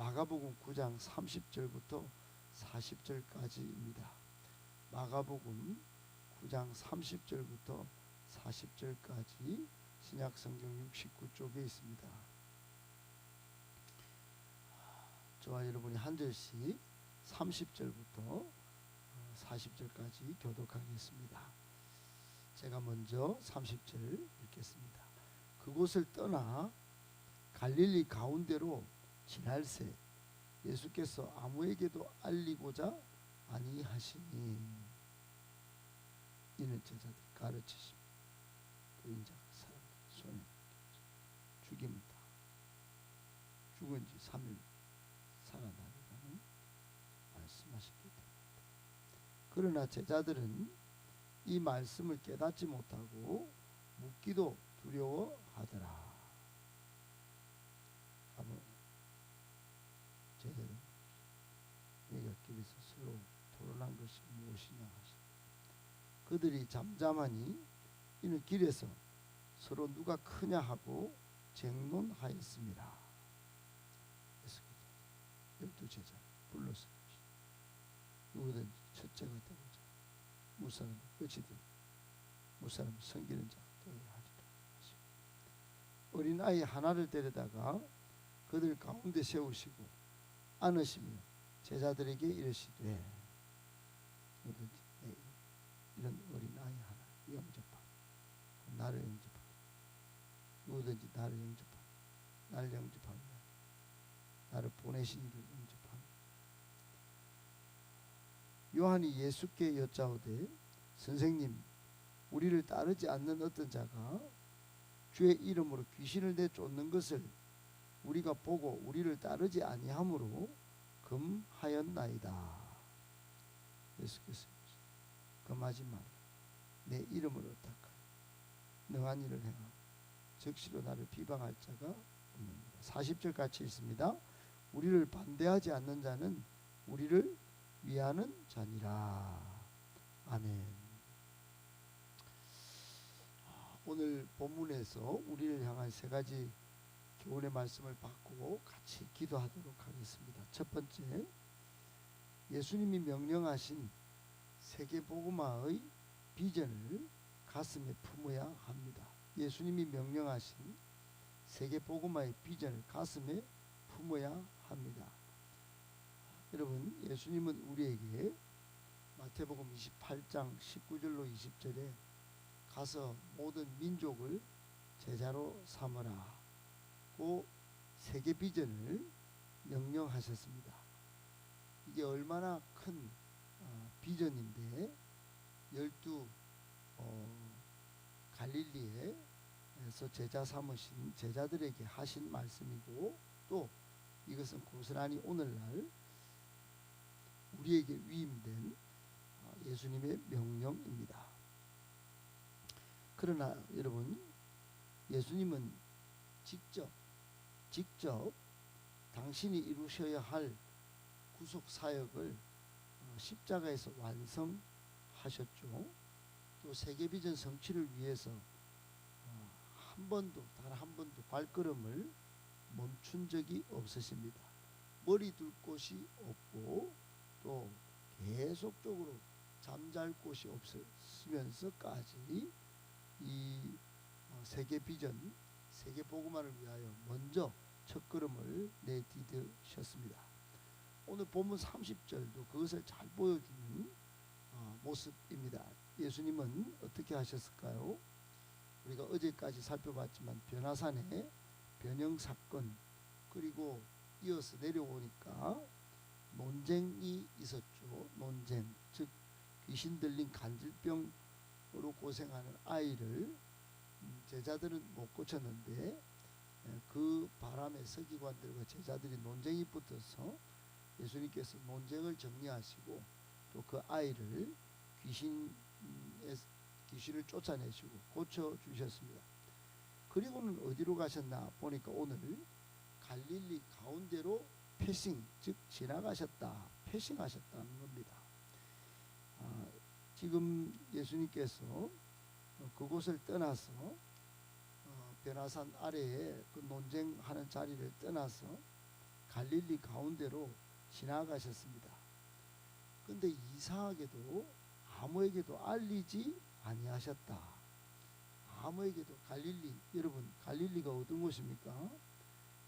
마가복음 9장 30절부터 40절까지입니다. 마가복음 9장 30절부터 40절까지 신약성경 69쪽에 있습니다. 저와 여러분이 한 절씩 30절부터 40절까지 교독하겠습니다. 제가 먼저 30절 읽겠습니다. 그곳을 떠나 갈릴리 가운데로 지날새 예수께서 아무에게도 알리고자 아니하시니 이는 제자들 가르치심 그 인자가 사람 손에 죽임다 죽은 지 3일 살아나리라는 말씀하셨기 때문입니다. 그러나 제자들은 이 말씀을 깨닫지 못하고 묻기도 두려워하더라. 제자들은 우리가 길에서 서로 토론한 것이 무엇이냐 하시니 그들이 잠잠하니 이는 길에서 서로 누가 크냐 하고 쟁론하였습니다. 그래서 12제자 불러서 누구든지 첫째가 되고자 무사람 끝이 되고 무사람 섬기는 자가 되어야 하리라 하시고 어린아이 하나를 데려다가 그들 가운데 세우시고 안으시며 제자들에게 이르시되 누구든지 이런 어린아이 하나 영접하고 나를 영접하고 누구든지 나를 영접하고 나를 영접하며 나를 보내신 이를 영접하며 요한이 예수께 여짜오되 선생님 우리를 따르지 않는 어떤 자가 주의 이름으로 귀신을 내쫓는 것을 우리가 보고 우리를 따르지 아니하므로 금하였나이다. 예수께서 금하지 말라. 내 이름을 어떡하여 능한 일을 행하고 즉시로 나를 비방할 자가 없느니라. 40절 같이 있습니다. 우리를 반대하지 않는 자는 우리를 위하는 자니라. 아멘. 오늘 본문에서 우리를 향한 세 가지 교훈의 말씀을 받고 같이 기도하도록 하겠습니다. 첫 번째, 예수님이 명령하신 세계복음화의 비전을 가슴에 품어야 합니다. 예수님이 명령하신 세계복음화의 비전을 가슴에 품어야 합니다. 여러분, 예수님은 우리에게 마태복음 28장 19절로 20절에 가서 모든 민족을 제자로 삼으라 고 세계 비전을 명령하셨습니다. 이게 얼마나 큰 비전인데 12 갈릴리에서 제자 삼으신 제자들에게 하신 말씀이고 또 이것은 고스란히 오늘날 우리에게 위임된 예수님의 명령입니다. 그러나 여러분 예수님은 직접 당신이 이루셔야 할 구속 사역을 십자가에서 완성하셨죠. 또 세계 비전 성취를 위해서 단 한 번도 발걸음을 멈춘 적이 없으십니다. 머리 둘 곳이 없고 또 계속적으로 잠잘 곳이 없으면서까지 이 세계 비전 세계 복음화를 위하여 먼저 첫걸음을 내디디셨습니다. 오늘 본문 30절도 그것을 잘 보여주는 모습입니다. 예수님은 어떻게 하셨을까요? 우리가 어제까지 살펴봤지만 변화산의 변형사건 그리고 이어서 내려오니까 논쟁이 있었죠. 논쟁, 즉 귀신 들린 간질병으로 고생하는 아이를 제자들은 못 고쳤는데 그 바람에 서기관들과 제자들이 논쟁이 붙어서 예수님께서 논쟁을 정리하시고 또 그 아이를 귀신을 쫓아내시고 고쳐주셨습니다. 그리고는 어디로 가셨나 보니까 오늘 갈릴리 가운데로 패싱, 즉 지나가셨다, 패싱하셨다는 겁니다. 지금 예수님께서 그곳을 떠나서 변화산 아래에 그 논쟁하는 자리를 떠나서 갈릴리 가운데로 지나가셨습니다. 근데 이상하게도 아무에게도 알리지 아니하셨다. 아무에게도. 갈릴리, 여러분 갈릴리가 어떤 곳입니까?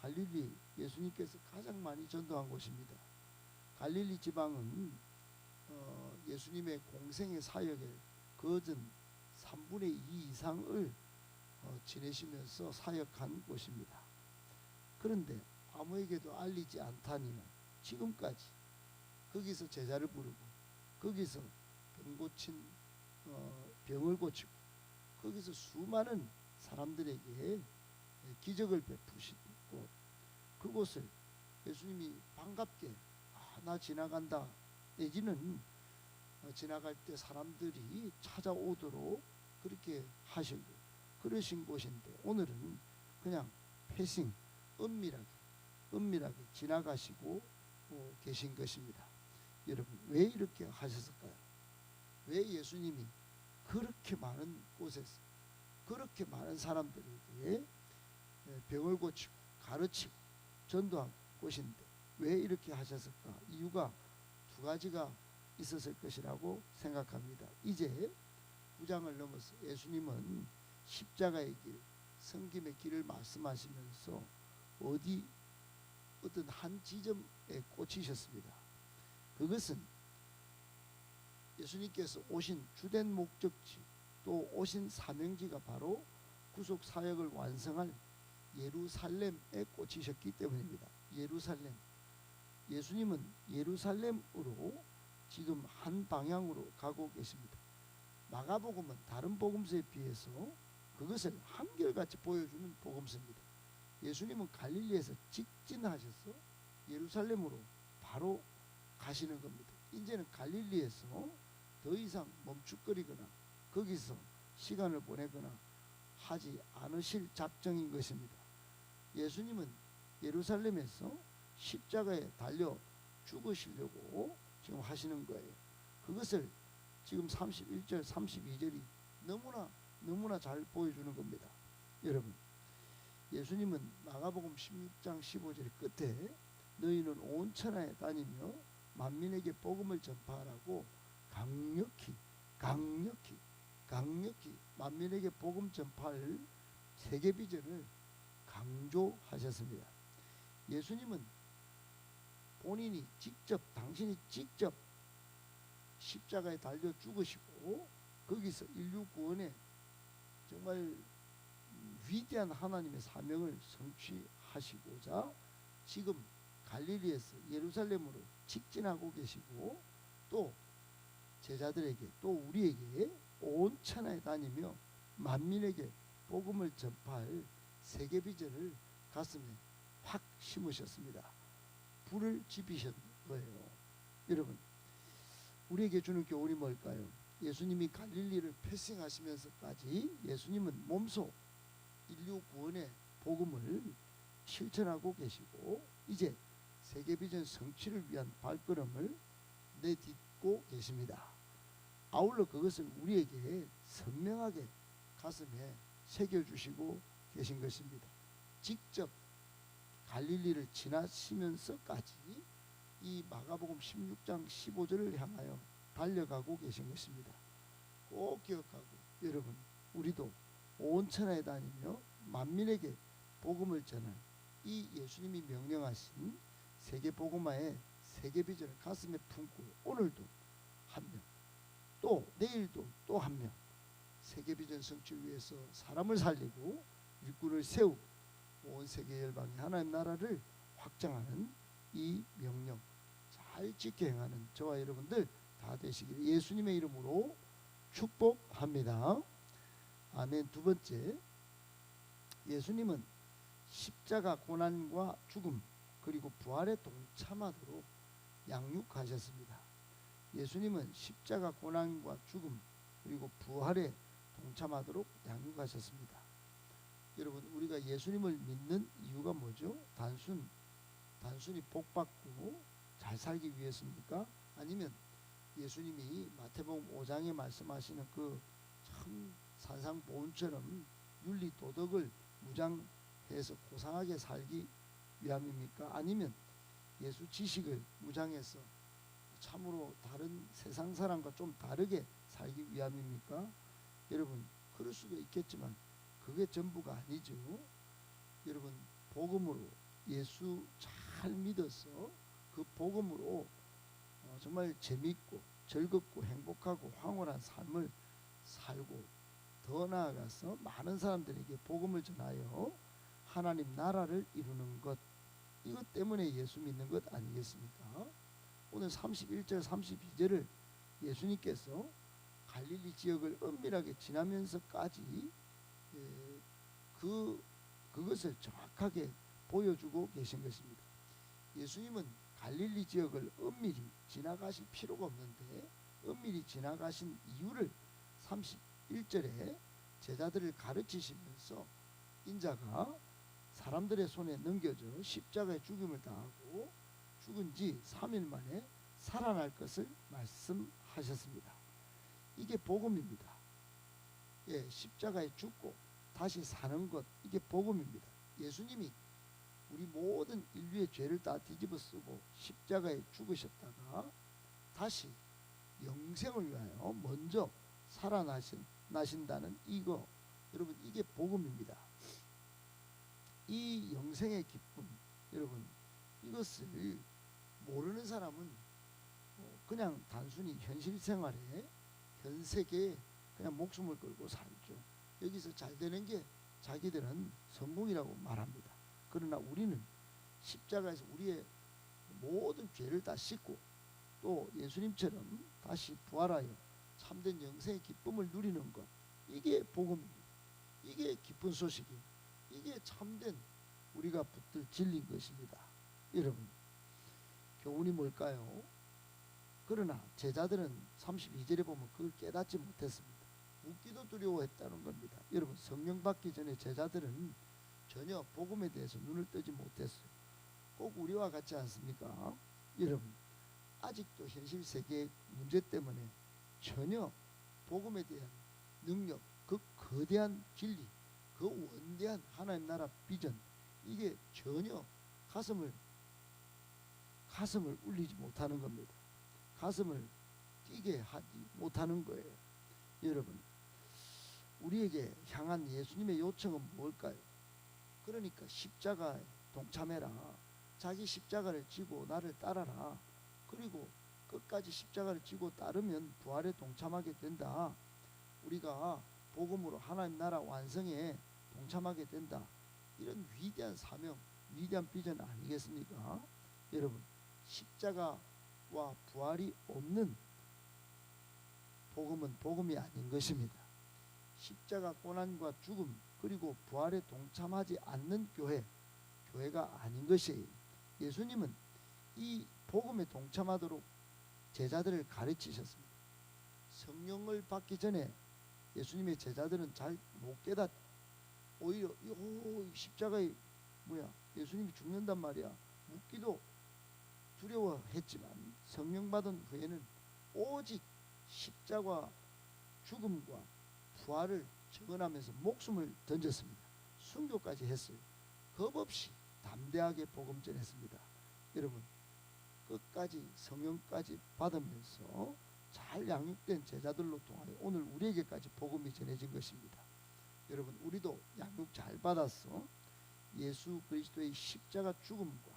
갈릴리, 예수님께서 가장 많이 전도한 곳입니다. 갈릴리 지방은 예수님의 공생의 사역의 거진 3분의 2 이상을 지내시면서 사역한 곳입니다. 그런데 아무에게도 알리지 않다니는 지금까지 거기서 제자를 부르고 거기서 병을 고치고 거기서 수많은 사람들에게 기적을 베푸시고 그곳을 예수님이 반갑게 나 지나간다 내지는 지나갈 때 사람들이 찾아오도록 그렇게 하시고 그러신 곳인데 오늘은 그냥 패싱 은밀하게 지나가시고 계신 것입니다. 여러분 왜 이렇게 하셨을까요? 왜 예수님이 그렇게 많은 곳에서 그렇게 많은 사람들에게 병을 고치고 가르치고 전도한 곳인데 왜 이렇게 하셨을까? 이유가 두 가지가 있었을 것이라고 생각합니다. 이제 9장을 넘어서 예수님은 십자가의 길, 섬김의 길을 말씀하시면서 어떤 한 지점에 꽂히셨습니다. 그것은 예수님께서 오신 주된 목적지 또 오신 사명지가 바로 구속 사역을 완성할 예루살렘에 꽂히셨기 때문입니다. 예루살렘. 예수님은 예루살렘으로 지금 한 방향으로 가고 계십니다. 마가복음은 다른 복음서에 비해서 그것을 한결같이 보여주는 복음서입니다. 예수님은 갈릴리에서 직진하셔서 예루살렘으로 바로 가시는 겁니다. 이제는 갈릴리에서 더 이상 멈칫거리거나 거기서 시간을 보내거나 하지 않으실 작정인 것입니다. 예수님은 예루살렘에서 십자가에 달려 죽으시려고 지금 하시는 거예요. 그것을 지금 31절 32절이 너무나 잘 보여주는 겁니다. 여러분 예수님은 마가복음 16장 15절 끝에 너희는 온 천하에 다니며 만민에게 복음을 전파하라고 강력히 만민에게 복음 전파할 세계 비전을 강조하셨습니다. 예수님은 당신이 직접 십자가에 달려 죽으시고 거기서 인류 구원에 정말 위대한 하나님의 사명을 성취하시고자 지금 갈릴리에서 예루살렘으로 직진하고 계시고 또 제자들에게 또 우리에게 온 천하에 다니며 만민에게 복음을 전파할 세계 비전을 가슴에 확 심으셨습니다. 불을 지피신 거예요. 여러분 우리에게 주는 교훈이 뭘까요? 예수님이 갈릴리를 패싱하시면서까지 예수님은 몸소 인류 구원의 복음을 실천하고 계시고 이제 세계 비전 성취를 위한 발걸음을 내딛고 계십니다. 아울러 그것을 우리에게 선명하게 가슴에 새겨주시고 계신 것입니다. 직접 갈릴리를 지나시면서까지 이 마가복음 16장 15절을 향하여 달려가고 계신 것입니다. 꼭 기억하고 여러분 우리도 온 천하에 다니며 만민에게 복음을 전할 이 예수님이 명령하신 세계 복음화의 세계 비전을 가슴에 품고 오늘도 한 명, 또 내일도 또 한 명 세계 비전 성취를 위해서 사람을 살리고 일꾼을 세우고 온 세계 열방의 하나님 나라를 확장하는 이 명령 잘 지켜 행하는 저와 여러분들 다 되시기를 예수님의 이름으로 축복합니다. 아멘. 두 번째, 예수님은 십자가 고난과 죽음 그리고 부활에 동참하도록 양육하셨습니다. 예수님은 십자가 고난과 죽음 그리고 부활에 동참하도록 양육하셨습니다. 여러분 우리가 예수님을 믿는 이유가 뭐죠? 단순히 복받고 잘 살기 위해서입니까? 아니면 예수님이 마태복음 5장에 말씀하시는 그 참 산상보훈처럼 윤리 도덕을 무장해서 고상하게 살기 위함입니까? 아니면 예수 지식을 무장해서 참으로 다른 세상 사람과 좀 다르게 살기 위함입니까? 여러분, 그럴 수도 있겠지만 그게 전부가 아니죠. 여러분, 복음으로 예수 잘 믿어서 그 복음으로 정말 재밌고 즐겁고 행복하고 황홀한 삶을 살고, 더 나아가서 많은 사람들에게 복음을 전하여 하나님 나라를 이루는 것, 이것 때문에 예수 믿는 것 아니겠습니까? 오늘 31절 32절을 예수님께서 갈릴리 지역을 은밀하게 지나면서까지 그것을 정확하게 보여주고 계신 것입니다. 예수님은 갈릴리 지역을 은밀히 지나가실 필요가 없는데 은밀히 지나가신 이유를 31절에 제자들을 가르치시면서 인자가 사람들의 손에 넘겨져 십자가의 죽음을 당하고 죽은 지 3일 만에 살아날 것을 말씀하셨습니다. 이게 복음입니다. 예, 십자가에 죽고 다시 사는 것, 이게 복음입니다. 예수님이 우리 모든 인류의 죄를 다 뒤집어 쓰고 십자가에 죽으셨다가 다시 영생을 위하여 먼저 살아나신다는 이거, 여러분, 이게 복음입니다. 이 영생의 기쁨, 여러분, 이것을 모르는 사람은 그냥 단순히 현실 생활에 현세계에 그냥 목숨을 걸고 살죠. 여기서 잘 되는 게 자기들은 성공이라고 말합니다. 그러나 우리는 십자가에서 우리의 모든 죄를 다 씻고 또 예수님처럼 다시 부활하여 참된 영생의 기쁨을 누리는 것, 이게 복음입니다. 이게 기쁜 소식이에요. 이게 참된 우리가 붙들 진리인 것입니다. 여러분, 교훈이 뭘까요? 그러나 제자들은 32절에 보면 그걸 깨닫지 못했습니다. 묻기도 두려워했다는 겁니다. 여러분, 성령 받기 전에 제자들은 전혀 복음에 대해서 눈을 뜨지 못했어요. 꼭 우리와 같지 않습니까? 여러분, 아직도 현실 세계의 문제 때문에 전혀 복음에 대한 능력, 그 거대한 진리, 그 원대한 하나님 나라 비전, 이게 전혀 가슴을 울리지 못하는 겁니다. 가슴을 뛰게 하지 못하는 거예요. 여러분, 우리에게 향한 예수님의 요청은 뭘까요? 그러니까 십자가에 동참해라. 자기 십자가를 지고 나를 따라라. 그리고 끝까지 십자가를 지고 따르면 부활에 동참하게 된다. 우리가 복음으로 하나님 나라 완성에 동참하게 된다. 이런 위대한 사명, 위대한 비전 아니겠습니까? 여러분, 십자가와 부활이 없는 복음은 복음이 아닌 것입니다. 십자가 고난과 죽음 그리고 부활에 동참하지 않는 교회가 아닌 것이에요. 예수님은 이 복음에 동참하도록 제자들을 가르치셨습니다. 성령을 받기 전에 예수님의 제자들은 잘 못 깨닫, 오히려 십자가에 예수님이 죽는단 말이야, 묻기도 두려워했지만 성령 받은 후에는 오직 십자가 죽음과 부활을 증언하면서 목숨을 던졌습니다. 순교까지 했어요. 겁없이 담대하게 복음 전했습니다. 여러분, 끝까지 성령까지 받으면서 잘 양육된 제자들로 통하여 오늘 우리에게까지 복음이 전해진 것입니다. 여러분, 우리도 양육 잘 받아서 예수 그리스도의 십자가 죽음과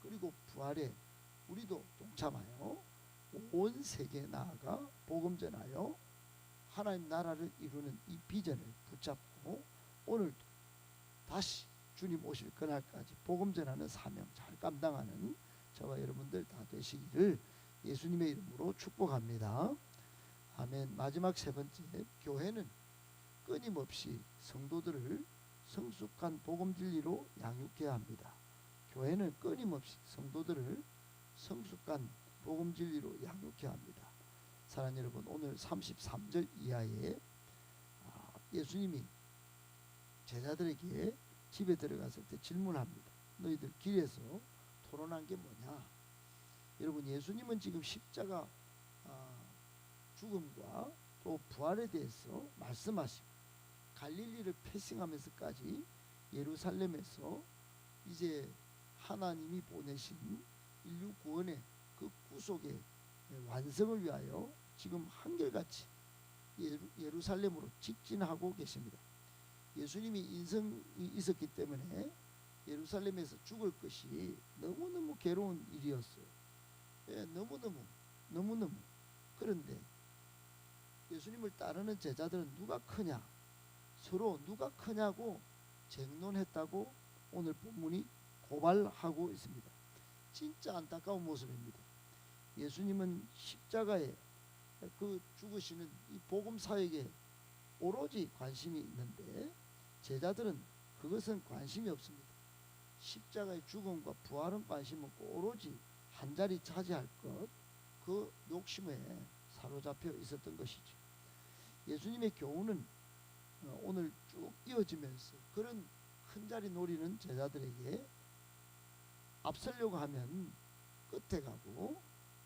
그리고 부활에 우리도 동참하여 온 세계에 나아가 복음 전하여 하나님 나라를 이루는 이 비전을 붙잡고 오늘도 다시 주님 오실 그날까지 복음 전하는 사명 잘 감당하는 저와 여러분들 다 되시기를 예수님의 이름으로 축복합니다. 아멘. 마지막 세 번째, 교회는 끊임없이 성도들을 성숙한 복음 진리로 양육해야 합니다. 교회는 끊임없이 성도들을 성숙한 복음 진리로 양육해야 합니다. 사랑하는 여러분, 오늘 33절 이하에 예수님이 제자들에게 집에 들어갔을 때 질문합니다. 너희들 길에서 토론한 게 뭐냐? 여러분, 예수님은 지금 십자가 죽음과 또 부활에 대해서 말씀하시고 갈릴리를 패싱하면서까지 예루살렘에서 이제 하나님이 보내신 인류 구원의 그 구속의 완성을 위하여 지금 한결같이 예루살렘으로 직진하고 계십니다. 예수님이 인성이 있었기 때문에 예루살렘에서 죽을 것이 너무너무 괴로운 일이었어요. 너무너무. 그런데 예수님을 따르는 제자들은 누가 크냐, 서로 누가 크냐고 쟁론했다고 오늘 본문이 고발하고 있습니다. 진짜 안타까운 모습입니다. 예수님은 십자가에 그 죽으시는 이 복음 사역에 오로지 관심이 있는데 제자들은 그것은 관심이 없습니다. 십자가의 죽음과 부활은 관심 없고 오로지 한 자리 차지할 것, 그 욕심에 사로잡혀 있었던 것이죠. 예수님의 교훈은 오늘 쭉 이어지면서 그런 큰 자리 노리는 제자들에게 앞서려고 하면 끝에 가고,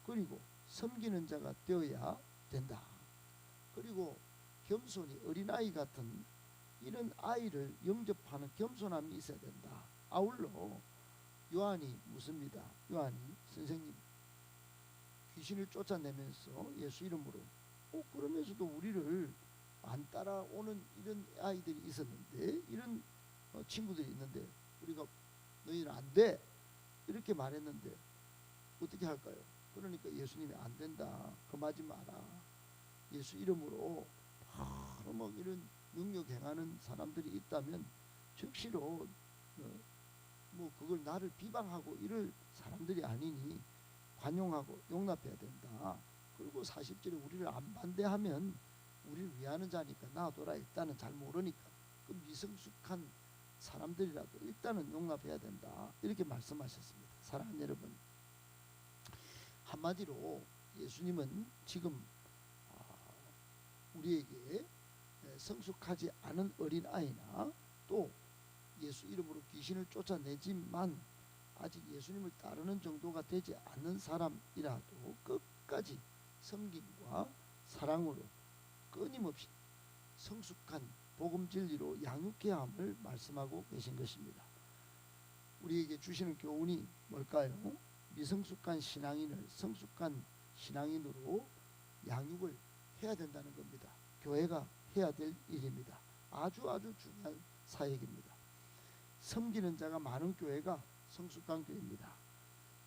그리고 섬기는 자가 되어야 된다. 그리고 겸손히 어린아이 같은 이런 아이를 영접하는 겸손함이 있어야 된다. 아울러 요한이 묻습니다. 요한이, 선생님, 귀신을 쫓아내면서 예수 이름으로 그러면서도 우리를 안 따라오는 이런 아이들이 있었는데, 이런 친구들이 있는데 우리가 너희는 안 돼 이렇게 말했는데 어떻게 할까요? 그러니까 예수님이 안 된다, 금하지 마라. 예수 이름으로 바로 뭐 이런 능력 행하는 사람들이 있다면 즉시로 뭐 그걸 나를 비방하고 이럴 사람들이 아니니 관용하고 용납해야 된다. 그리고 40절에 우리를 안 반대하면 우리를 위하는 자니까 놔둬라. 일단은 잘 모르니까 그 미성숙한 사람들이라도 일단은 용납해야 된다. 이렇게 말씀하셨습니다. 사랑하는 여러분, 한마디로 예수님은 지금 우리에게 성숙하지 않은 어린아이나 또 예수 이름으로 귀신을 쫓아내지만 아직 예수님을 따르는 정도가 되지 않는 사람이라도 끝까지 섬김과 사랑으로 끊임없이 성숙한 복음 진리로 양육해야 함을 말씀하고 계신 것입니다. 우리에게 주시는 교훈이 뭘까요? 미성숙한 신앙인을 성숙한 신앙인으로 양육을 해야 된다는 겁니다. 교회가 해야 될 일입니다. 아주 중요한 사역입니다. 섬기는 자가 많은 교회가 성숙한 교회입니다.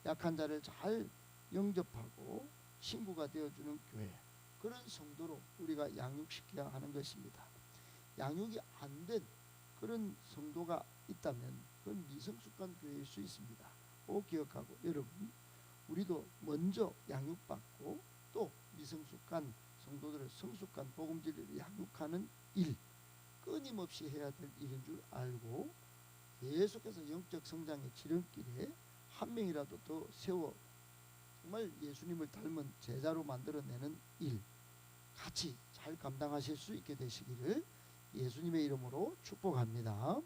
약한 자를 잘 영접하고 친구가 되어주는 교회, 그런 성도로 우리가 양육시켜야 하는 것입니다. 양육이 안 된 그런 성도가 있다면 그건 미성숙한 교회일 수 있습니다. 꼭 기억하고, 여러분, 우리도 먼저 양육받고 또 미성숙한 성도들을 성숙한 복음 진리를 양육하는 일, 끊임없이 해야 될 일인 줄 알고 계속해서 영적 성장의 지름길에 한 명이라도 더 세워 정말 예수님을 닮은 제자로 만들어내는 일 같이 잘 감당하실 수 있게 되시기를 예수님의 이름으로 축복합니다.